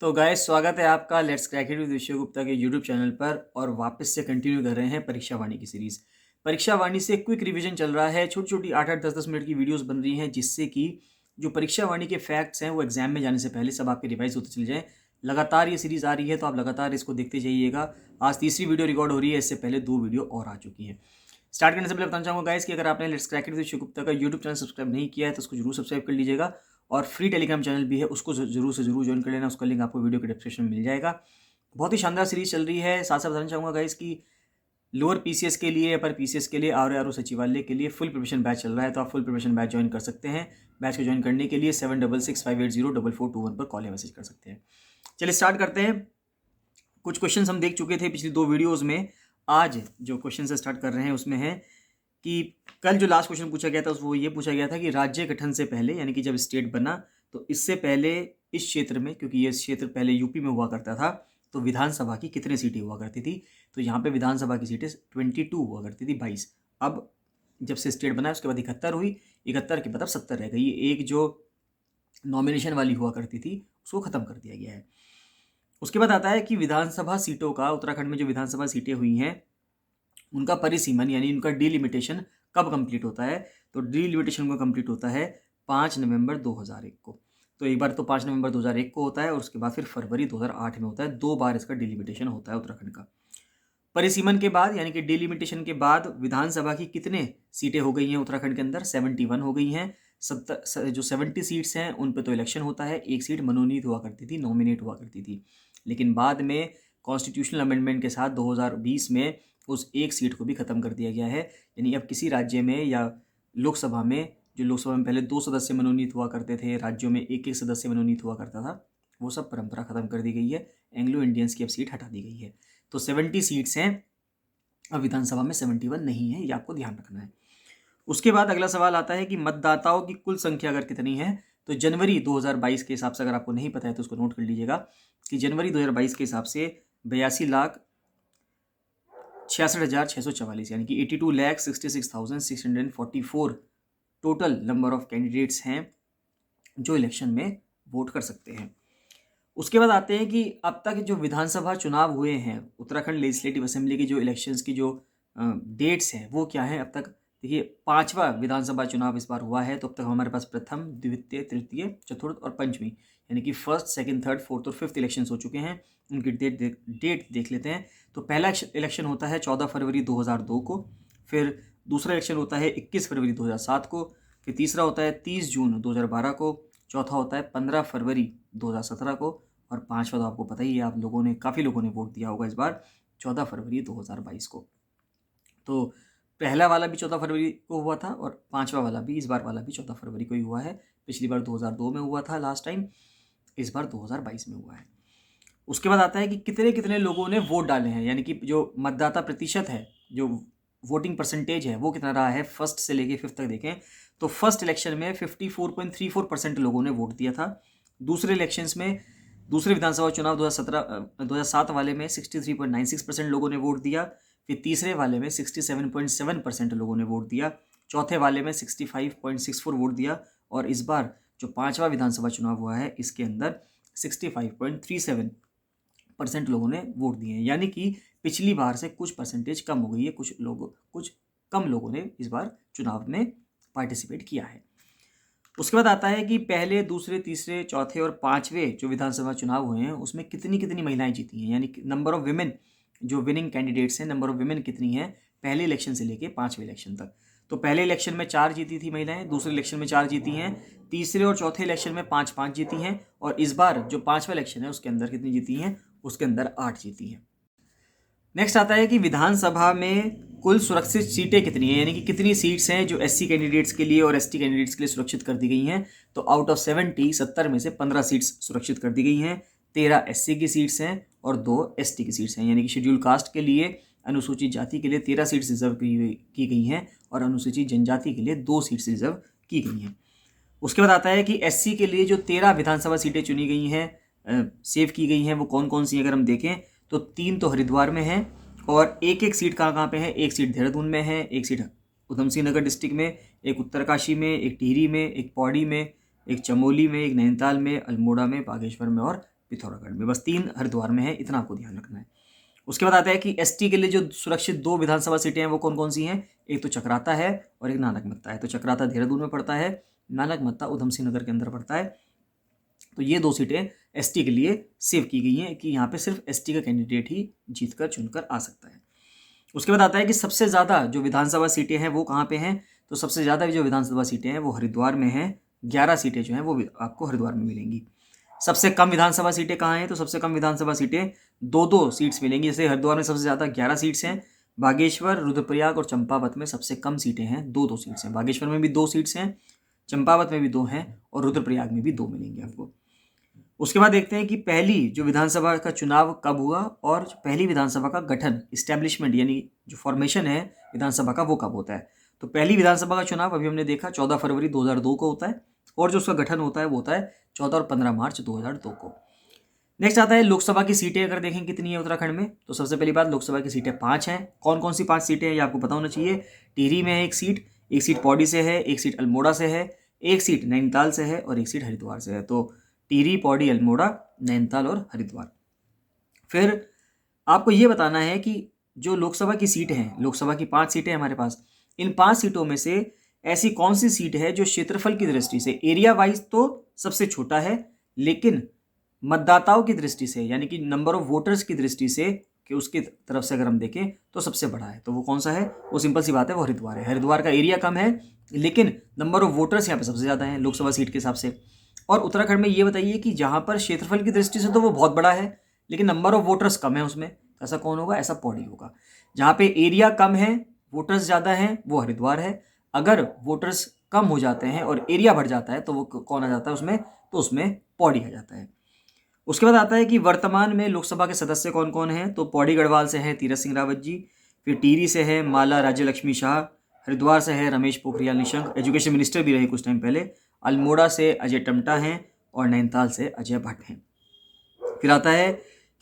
तो गाइस स्वागत है आपका लेट्स क्रैक इट विद विषय गुप्ता के यूट्यूब चैनल पर और वापस से कंटिन्यू कर रहे हैं परीक्षा वाणी की सीरीज़। परीक्षा वाणी से क्विक रिवीजन चल रहा है, छोटी-छोटी 8-8 10-10 मिनट की वीडियोस बन रही हैं जिससे कि जो परीक्षा वाणी के फैक्ट्स हैं वो एग्जाम में जाने से पहले सब आपके रिवाइज होते चले जाएँ। लगातार ये सीरीज़ आ रही है तो आप लगातार इसको देखते जाइएगा। आज तीसरी वीडियो रिकॉर्ड हो रही है, इससे पहले 2 वीडियो और आ चुकी हैं। स्टार्ट करने से पहले बताना चाहूँगा गाइस कि अगर आपने लेट्स क्रैक इट विद विषय गुप्ता का यूट्यूब चैनल सब्सक्राइब नहीं किया है तो उसको जरूर सब्सक्राइब कर लीजिएगा और फ्री टेलीग्राम चैनल भी है, उसको जरूर से जरूर ज्वाइन कर लेना। उसका लिंक आपको वीडियो के डिस्क्रिप्शन में मिल जाएगा। बहुत ही शानदार सीरीज चल रही है। साथ साथ बताना चाहूँगा गाइस कि लोअर पीसीएस के लिए, अपर पीसीएस के लिए, आर सचिवालय के लिए फुल प्रिपरेशन बैच चल रहा है, तो आप फुल प्रिपरेशन बैच ज्वाइन कर सकते हैं। बैच को ज्वाइन करने के लिए 7665804421 पर कॉल या मैसेज कर सकते हैं। चलिए स्टार्ट करते हैं। कुछ क्वेश्चन हम देख चुके थे पिछली 2 वीडियोज़ में। आज जो क्वेश्चन से स्टार्ट कर रहे हैं उसमें है कि कल जो लास्ट क्वेश्चन पूछा गया था वो ये पूछा गया था कि राज्य गठन से पहले, यानी कि जब स्टेट बना तो इससे पहले इस क्षेत्र में, क्योंकि ये क्षेत्र पहले यूपी में हुआ करता था, तो विधानसभा की कितनी सीटें हुआ करती थी। तो यहाँ पे विधानसभा की सीटें 22 हुआ करती थी, 22। अब जब से स्टेट बना उसके बाद 71 हुई, 71 के बाद अब 70 रह गई। ये एक जो नॉमिनेशन वाली हुआ करती थी उसको ख़त्म कर दिया गया है। उसके बाद आता है कि विधानसभा सीटों का, उत्तराखंड में जो विधानसभा सीटें हुई हैं उनका परिसीमन यानी उनका डिलिमिटेशन कब कंप्लीट होता है। तो डिलिमिटेशन को कंप्लीट होता है 5 नवंबर 2001 को। तो एक बार तो 5 नवंबर 2001 को होता है और उसके बाद फिर फरवरी 2008 में होता है। 2 बार इसका डिलिमिटेशन होता है उत्तराखंड का। परिसीमन के बाद यानी कि डिलिमिटेशन के बाद विधानसभा की कितने सीटें हो गई हैं उत्तराखंड के अंदर? 71 हो गई हैं। जो 70 सीट्स हैं उन पर तो इलेक्शन होता है। एक सीट मनोनीत हुआ करती थी, नॉमिनेट हुआ करती थी, लेकिन बाद में कॉन्स्टिट्यूशनल अमेंडमेंट के साथ 2020 में उस एक सीट को भी ख़त्म कर दिया गया है। यानी अब किसी राज्य में या लोकसभा में, जो लोकसभा में पहले 2 सदस्य मनोनीत हुआ करते थे, राज्यों में 1-1 सदस्य मनोनीत हुआ करता था, वो सब परंपरा ख़त्म कर दी गई है। एंग्लो इंडियंस की अब सीट हटा दी गई है। तो 70 सीट्स हैं, अब विधानसभा में 71 नहीं है, ये आपको ध्यान रखना है। उसके बाद अगला सवाल आता है कि मतदाताओं की कुल संख्या अगर कितनी है, तो जनवरी 2022 के हिसाब से, अगर आपको नहीं पता है तो उसको नोट कर लीजिएगा कि जनवरी 2022 के हिसाब से 82,66,644 यानी कि 82,66,644 टोटल नंबर ऑफ कैंडिडेट्स हैं जो इलेक्शन में वोट कर सकते हैं। उसके बाद आते हैं कि अब तक जो विधानसभा चुनाव हुए हैं, उत्तराखंड लेजिस्लेटिव असेंबली की जो इलेक्शंस की जो डेट्स हैं वो क्या हैं अब तक। देखिए 5वां विधानसभा चुनाव इस बार हुआ है, तो अब तक हमारे पास प्रथम, द्वितीय, तृतीय, चतुर्थ और पंचमी यानी कि फर्स्ट, सेकंड, थर्ड, फोर्थ और फिफ्थ इलेक्शन हो चुके हैं। उनकी डेट देख लेते हैं। तो पहला इलेक्शन होता है 14 फरवरी 2002 को, फिर दूसरा इलेक्शन होता है 21 फरवरी 2007 को, फिर तीसरा होता है 30 जून 2012 को, चौथा होता है 15 फरवरी 2017 को, और 5वां तो आपको पता ही है, आप लोगों ने, काफ़ी लोगों ने वोट दिया होगा इस बार, 14 फरवरी 2022 को। तो पहला वाला भी 14 फरवरी को हुआ था और 5वां वाला भी, इस बार वाला भी 14 फरवरी को ही हुआ है। पिछली बार 2002 में हुआ था लास्ट टाइम, इस बार 2022 में हुआ है। उसके बाद आता है कि कितने कितने लोगों ने वोट डाले हैं, यानी कि जो मतदाता प्रतिशत है, जो वोटिंग परसेंटेज है वो कितना रहा है फर्स्ट से लेके फिफ्थ तक देखें तो फर्स्ट इलेक्शन में 54.34% लोगों ने वोट दिया था। दूसरे इलेक्शंस में, दूसरे विधानसभा चुनाव 2007 वाले में 63.96% लोगों ने वोट दिया। फिर तीसरे वाले में 67.7% लोगों ने वोट दिया। चौथे वाले में 65.64 वोट दिया। और इस बार जो 5वां विधानसभा चुनाव हुआ है इसके अंदर 65.37% लोगों ने वोट दिए हैं। यानी कि पिछली बार से कुछ परसेंटेज कम हो गई है, कुछ कम लोगों ने इस बार चुनाव में पार्टिसिपेट किया है। उसके बाद आता है कि पहले, दूसरे, तीसरे, चौथे और 5वें जो विधानसभा चुनाव हुए हैं उसमें कितनी कितनी महिलाएं जीती हैं, यानी नंबर ऑफ विमेन, जो विनिंग कैंडिडेट्स हैं, नंबर ऑफ विमेन कितनी है पहले इलेक्शन से लेके 5वें इलेक्शन तक। तो पहले इलेक्शन में 4 जीती थी महिलाएं, दूसरे इलेक्शन में 4 जीती हैं, तीसरे और चौथे इलेक्शन में 5-5 जीती हैं, और इस बार जो 5वां इलेक्शन है उसके अंदर कितनी जीती हैं, उसके अंदर 8 जीती हैं। नेक्स्ट आता है कि विधानसभा में कुल सुरक्षित सीटें कितनी हैं, यानी कि कितनी सीट्स हैं जो एससी कैंडिडेट्स के लिए और एसटी कैंडिडेट्स के लिए सुरक्षित कर दी गई हैं। तो आउट ऑफ 70 में से 15 सीट्स सुरक्षित कर दी गई हैं, 13 एससी की सीट्स हैं और 2 एसटी की सीट्स हैं। यानी कि शेड्यूल कास्ट के लिए, अनुसूचित जाति के लिए 13 सीट्स रिजर्व की गई हैं और अनुसूचित जनजाति के लिए 2 सीट्स रिजर्व की गई हैं। उसके बाद आता है कि एससी के लिए जो 13 विधानसभा सीटें चुनी गई हैं, सेव की गई हैं, वो कौन कौन सी हैं अगर हम देखें तो 3 तो हरिद्वार में हैं और एक सीट कहाँ पे है, एक सीट देहरादून में है, एक सीट उधम सिंह नगर डिस्ट्रिक्ट में, एक उत्तरकाशी में, एक टिहरी में, एक पौड़ी में, एक चमोली में, एक नैनीताल में, अल्मोड़ा में, बागेश्वर में और पिथौरागढ़ में। बस 3 हरिद्वार में है, इतना आपको ध्यान रखना है। उसके बाद आता है कि एसटी के लिए जो सुरक्षित 2 विधानसभा सीटें हैं वो कौन कौन सी हैं। एक तो चक्राता है और एक नानकमत्ता है। तो चक्राता देहरादून में पड़ता है, नानकमत्ता उधम सिंह नगर के अंदर पड़ता है। तो ये 2 सीटें एसटी के लिए सेव की गई हैं कि यहाँ पे सिर्फ एसटी का कैंडिडेट ही जीतकर चुनकर आ सकता है। उसके बाद आता है कि सबसे ज़्यादा जो विधानसभा सीटें हैं वो कहाँ पे हैं। तो सबसे ज़्यादा जो विधानसभा सीटें हैं वो हरिद्वार में हैं। 11 सीटें जो हैं वो आपको हरिद्वार में मिलेंगी। सबसे कम विधानसभा सीटें कहाँ हैं। तो सबसे कम विधानसभा सीटें 2-2 सीट्स मिलेंगी। जैसे हरिद्वार में सबसे ज़्यादा 11 सीट्स हैं, बागेश्वर, रुद्रप्रयाग और चंपावत में सबसे कम सीटें हैं, 2-2 सीट्स हैं। बागेश्वर में भी 2 सीट्स हैं, चंपावत में भी 2 हैं और रुद्रप्रयाग में भी 2 मिलेंगे आपको। उसके बाद देखते हैं कि पहली जो विधानसभा का चुनाव कब हुआ और पहली विधानसभा का गठन, इस्टेब्लिशमेंट यानी जो फॉर्मेशन है विधानसभा का वो कब होता है। तो पहली विधानसभा का चुनाव अभी हमने देखा 14 फरवरी 2002 को होता है और जो उसका गठन होता है वो होता है 14 और 15 मार्च 2002 को। नेक्स्ट आता है लोकसभा की सीटें अगर देखें कितनी है उत्तराखंड में। तो सबसे पहली बात, लोकसभा की सीटें 5 हैं। कौन कौन सी 5 सीटें हैं ये आपको पता होना चाहिए। टिहरी में है एक सीट पौड़ी से है, एक सीट अल्मोड़ा से है, एक सीट नैनीताल से है और एक सीट हरिद्वार से है। तो टिहरी, पौड़ी, अल्मोड़ा, नैनीताल और हरिद्वार। फिर आपको ये बताना है कि जो लोकसभा की सीटें हैं, लोकसभा की 5 सीटें हमारे पास, इन 5 सीटों में से ऐसी कौन सी सीट है जो क्षेत्रफल की दृष्टि से, एरिया वाइज तो सबसे छोटा है, लेकिन मतदाताओं की दृष्टि से यानी कि नंबर ऑफ वोटर्स की दृष्टि से कि उसकी तरफ से अगर हम देखें तो सबसे बड़ा है। तो वो कौन सा है। वो सिंपल सी बात है, वो हरिद्वार है। हरिद्वार का एरिया कम है लेकिन नंबर ऑफ वोटर्स यहाँ पे सबसे ज़्यादा हैं लोकसभा सीट के हिसाब से। और उत्तराखंड में ये बताइए कि जहाँ पर क्षेत्रफल की दृष्टि से तो वो बहुत बड़ा है लेकिन नंबर ऑफ वोटर्स कम है उसमें, ऐसा कौन होगा। ऐसा पौड़ी होगा। जहाँ पे एरिया कम है, वोटर्स ज़्यादा हैं, वो हरिद्वार है। अगर वोटर्स कम हो जाते हैं और एरिया बढ़ जाता है तो वो कौन आ जाता है उसमें। तो उसमें पौड़ी आ जाता है। उसके बाद आता है कि वर्तमान में लोकसभा के सदस्य कौन कौन हैं। तो पौड़ी गढ़वाल से हैं तीरथ सिंह रावत जी, फिर टिहरी से है माला राज्य लक्ष्मी शाह, हरिद्वार से है रमेश पोखरियाल निशंक, एजुकेशन मिनिस्टर भी रहे कुछ टाइम पहले, अल्मोड़ा से अजय टमटा हैं और नैनीताल से अजय भट्ट हैं। फिर आता है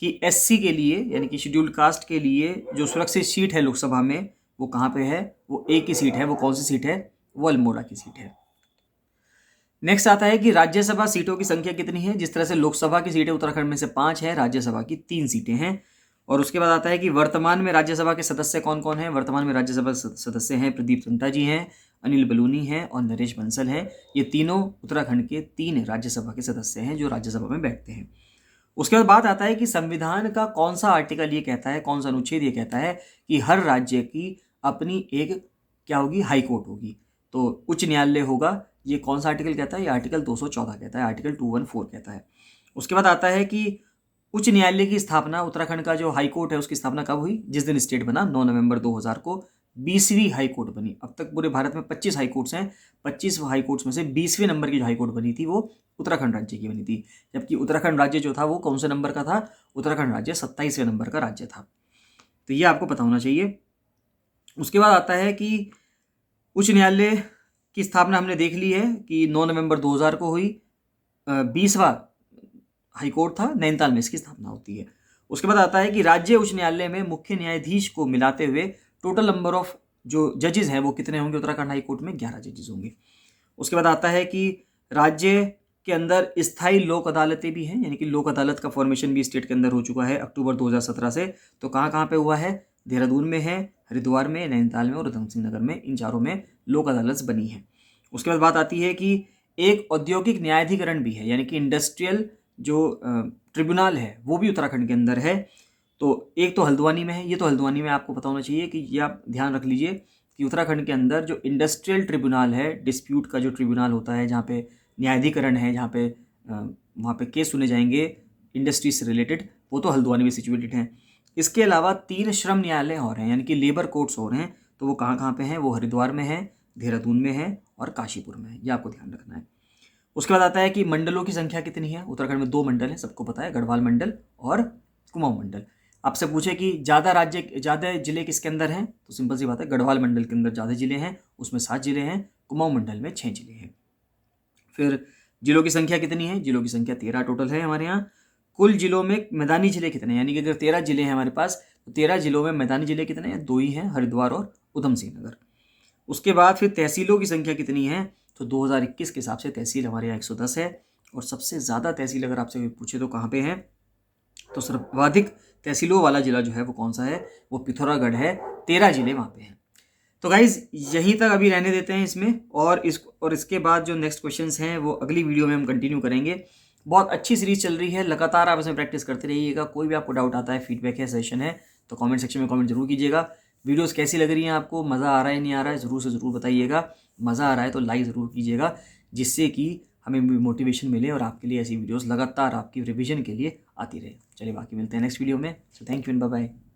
कि एससी के लिए यानी कि शेड्यूल्ड कास्ट के लिए जो सुरक्षित सीट है लोकसभा में वो कहाँ पे है। वो एक ही सीट है। वो कौन सी सीट है। वो अल्मोड़ा की सीट है। नेक्स्ट आता है कि राज्यसभा सीटों की संख्या कितनी है। जिस तरह से लोकसभा की सीटें उत्तराखंड में से 5 है, राज्यसभा की 3 सीटें हैं। और उसके बाद आता है कि वर्तमान में राज्यसभा के सदस्य कौन कौन हैं। वर्तमान में राज्यसभा सदस्य हैं प्रदीप टंटा जी हैं, अनिल बलूनी हैं और नरेश बंसल हैं। ये तीनों उत्तराखंड के 3 राज्यसभा के सदस्य हैं जो राज्यसभा में बैठते हैं। उसके बाद बात आता है कि संविधान का कौन सा आर्टिकल ये कहता है, कौन सा अनुच्छेद ये कहता है कि हर राज्य की अपनी एक क्या होगी, हाई कोर्ट होगी। तो उच्च न्यायालय होगा। ये कौन सा आर्टिकल कहता है। ये आर्टिकल 214 कहता है, आर्टिकल 214 कहता है। उसके बाद आता है कि उच्च न्यायालय की स्थापना, उत्तराखंड का जो हाई कोर्ट है उसकी स्थापना कब हुई। जिस दिन स्टेट बना 9 नवंबर 2000 को 20वीं हाई कोर्ट बनी। अब तक पूरे भारत में 25 हाई कोर्ट्स हैं। 25 हाई कोर्ट्स में से 20वें नंबर की जो हाई कोर्ट बनी थी वो उत्तराखंड राज्य की बनी थी। जबकि उत्तराखंड राज्य जो था वो कौन से नंबर का था। उत्तराखंड राज्य 27वें नंबर का राज्य था। तो ये आपको पता होना चाहिए। उसके बाद आता है कि उच्च न्यायालय की स्थापना हमने देख ली है कि 9 नवंबर 2000 को हुई। 20वां हाईकोर्ट था, नैनीताल में इसकी स्थापना होती है। उसके बाद आता है कि राज्य उच्च न्यायालय में मुख्य न्यायाधीश को मिलाते हुए टोटल नंबर ऑफ जो जजेस हैं वो कितने होंगे। उत्तराखंड हाईकोर्ट में 11 जजेस होंगे। उसके बाद आता है कि राज्य के अंदर स्थायी लोक अदालतें भी हैं, यानी कि लोक अदालत का फॉर्मेशन भी स्टेट के अंदर हो चुका है अक्टूबर 2017 से। तो कहाँ कहाँ पे हुआ है। देहरादून में है, हरिद्वार में, नैनीताल में और उधम सिंह नगर में। इन चारों में लोक अदालत बनी है। उसके बाद बात आती है कि एक औद्योगिक न्यायाधिकरण भी है, यानी कि इंडस्ट्रियल जो ट्रिब्यूनल है वो भी उत्तराखंड के अंदर है। तो एक तो हल्द्वानी में है। ये तो हल्द्वानी में आपको पता होना चाहिए कि ये आप ध्यान रख लीजिए कि उत्तराखंड के अंदर जो इंडस्ट्रियल ट्रिब्यूनल है, डिस्प्यूट का जो ट्रिब्यूनल होता है जहाँ पे न्यायाधिकरण है, जहाँ पे वहाँ पे केस सुने जाएंगे इंडस्ट्री से रिलेटेड, वो तो हल्द्वानी में सिचुएटेड हैं। इसके अलावा 3 श्रम न्यायालय और हैं, यानी कि लेबर कोर्ट्स और हैं। तो वो कहाँ कहाँ पे हैं। वो हरिद्वार में है, देहरादून में है और काशीपुर में है। ये आपको ध्यान रखना है। उसके बाद आता है कि मंडलों की संख्या कितनी है। उत्तराखंड में 2 मंडल है, सबको पता है, गढ़वाल मंडल और कुमाऊं मंडल। आपसे पूछे कि ज़्यादा जिले किसके अंदर हैं, तो सिंपल सी बात है, गढ़वाल मंडल के अंदर ज़्यादा जिले हैं, उसमें 7 जिले हैं। कुमाऊं मंडल में 6 जिले हैं। फिर जिलों की संख्या कितनी है। जिलों की संख्या 13 टोटल है हमारे यहाँ। कुल जिलों में मैदानी जिले कितने हैं, यानी कि अगर 13 जिले हैं हमारे पास तो 13 जिलों में मैदानी जिले कितने हैं। 2 ही हैं, हरिद्वार और उधम सिंह नगर। उसके बाद फिर तहसीलों की संख्या कितनी है, तो 2021 के हिसाब से तहसील हमारे यहाँ 110 है और सबसे ज़्यादा तहसील अगर आपसे कोई पूछे तो कहाँ पे हैं, तो सर्वाधिक तहसीलों वाला ज़िला जो है वो कौन सा है, वो पिथौरागढ़ है। 13 ज़िले वहाँ पे हैं। तो गाइज़ यहीं तक अभी रहने देते हैं इसमें, और इसके बाद जो नेक्स्ट क्वेश्चंस हैं वो अगली वीडियो में हम कंटिन्यू करेंगे। बहुत अच्छी सीरीज़ चल रही है, लगातार आप इसमें प्रैक्टिस करते रहिएगा। कोई भी आपको डाउट आता है, फीडबैक है, सजेशन है, तो कमेंट सेक्शन में कमेंट जरूर कीजिएगा। वीडियोस कैसी लग रही हैं आपको, मज़ा आ रहा है नहीं आ रहा है, ज़रूर से ज़रूर बताइएगा। मज़ा आ रहा है तो लाइक ज़रूर कीजिएगा, जिससे कि हमें भी मोटिवेशन मिले और आपके लिए ऐसी वीडियोस लगातार आपकी रिवीजन के लिए आती रहे। चलिए बाकी मिलते हैं नेक्स्ट वीडियो में। So thank you and bye bye.